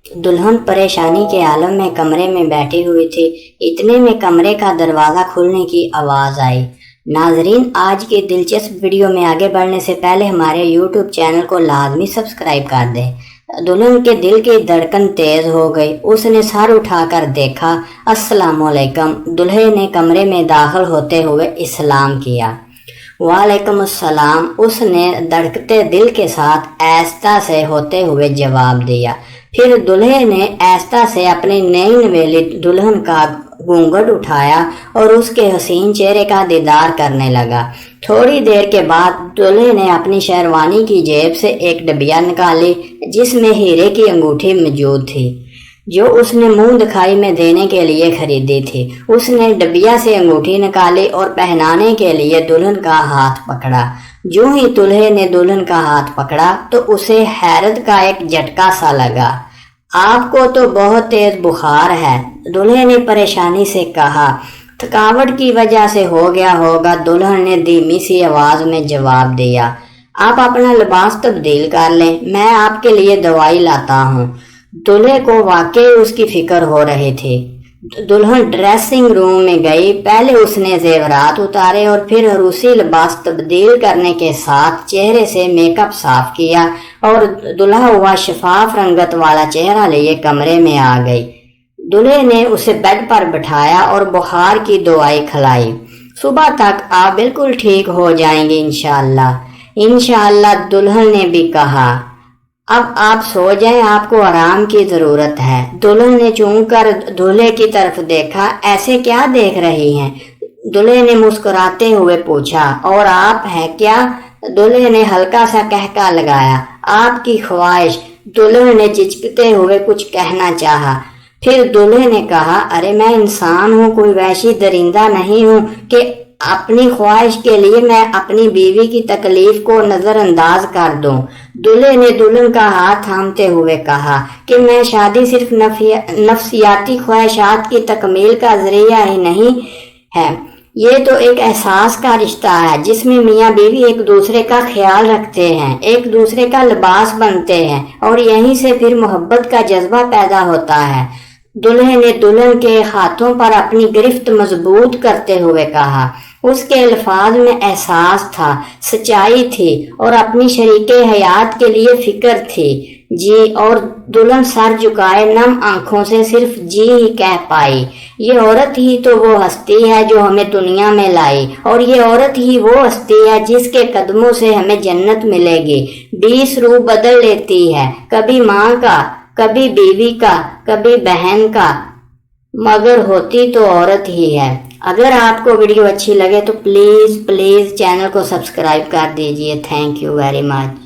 दुल्हन परेशानी के आलम में कमरे में बैठी हुई थी। इतने में कमरे का दरवाज़ा खुलने की आवाज़ आई। नाजरीन, आज की दिलचस्प वीडियो में आगे बढ़ने से पहले हमारे यूट्यूब चैनल को लाजमी सब्सक्राइब कर दें। दुल्हन के दिल की धड़कन तेज़ हो गई। उसने सर उठाकर देखा। अस्सलामुअलैकुम। दूल्हे ने कमरे में दाखिल होते हुए इस्लाम किया। वालेकुम अस्सलाम, उसने धड़कते दिल के साथ आहिस्ता से होते हुए जवाब दिया। फिर दूल्हे ने आहिस्ता से अपनी नई नवेली दुल्हन का घूंघट उठाया और उसके हसीन चेहरे का दीदार करने लगा। थोड़ी देर के बाद दूल्हे ने अपनी शेरवानी की जेब से एक डबिया निकाली जिसमें हीरे की अंगूठी मौजूद थी, जो उसने मुंह दिखाई में देने के लिए खरीदी थी। उसने डबिया से अंगूठी निकाली और पहनाने के लिए दुल्हन का हाथ पकड़ा। जो ही दूल्हे ने दुल्हन का हाथ पकड़ा तो उसे हैरत का एक झटका सा लगा। आपको तो बहुत तेज बुखार है, दूल्हे ने परेशानी से कहा। थकावट की वजह से हो गया होगा, दुल्हन ने धीमी सी आवाज में जवाब दिया। आप अपना लिबास तब्दील कर लें, मैं आपके लिए दवाई लाता हूँ। दूल्हे को वाकई उसकी फिक्र हो रही थी। दुल्हन ड्रेसिंग रूम में गई। पहले उसने जेवरात उतारे और फिर अरूसी लिबास तब्दील करने के साथ चेहरे से मेकअप साफ किया और दुल्हा हुआ शफाफ रंगत वाला चेहरा लिए कमरे में आ गई। दूल्हे ने उसे बेड पर बिठाया और बुखार की दवाई खिलाई। सुबह तक आप बिल्कुल ठीक हो जाएंगे इंशाअल्लाह। इंशाअल्लाह, दुल्हन ने भी कहा। अब आप सो जाएं, आपको आराम की जरूरत है। दुल्हन ने चूम कर दूल्हे की तरफ देखा। ऐसे क्या देख रही हैं? दूल्हे ने मुस्कुराते हुए पूछा। और आप हैं क्या? दूल्हे ने हल्का सा कहका लगाया। आपकी ख्वाहिश, दुल्हन ने चिचकते हुए कुछ कहना चाहा। फिर दूल्हे ने कहा, अरे मैं इंसान हूँ, कोई वैसी दरिंदा नहीं हूँ कि अपनी ख्वाहिश के लिए मैं अपनी बीवी की तकलीफ को नजरअंदाज कर दूं। दूल्हे ने दुल्हन का हाथ थामते हुए कहा कि मैं शादी सिर्फ नफ्सियाती ख्वाहिशात की तकमील का जरिया ही नहीं है, ये तो एक एहसास का रिश्ता है जिसमें मियाँ बीवी एक दूसरे का ख्याल रखते हैं, एक दूसरे का लिबास बनते हैं और यहीं से फिर मोहब्बत का जज्बा पैदा होता है। दूल्हे ने दुल्हन के हाथों पर अपनी गिरफ्त मजबूत करते हुए कहा। उसके अल्फाज में एहसास था, सच्चाई थी और अपनी शरीके हयात के लिए फिक्र थी। जी। और दुल्हन सर झुकाए नम आंखों से सिर्फ जी ही कह पाई। ये औरत ही तो वो हस्ती है जो हमें दुनिया में लाई, और ये औरत ही वो हस्ती है जिसके कदमों से हमें जन्नत मिलेगी। 20 रूप बदल लेती है, कभी माँ का, कभी बीवी का, कभी बहन का, मगर होती तो औरत ही है। अगर आपको वीडियो अच्छी लगे तो प्लीज़ चैनल को सब्सक्राइब कर दीजिए। Thank you very much.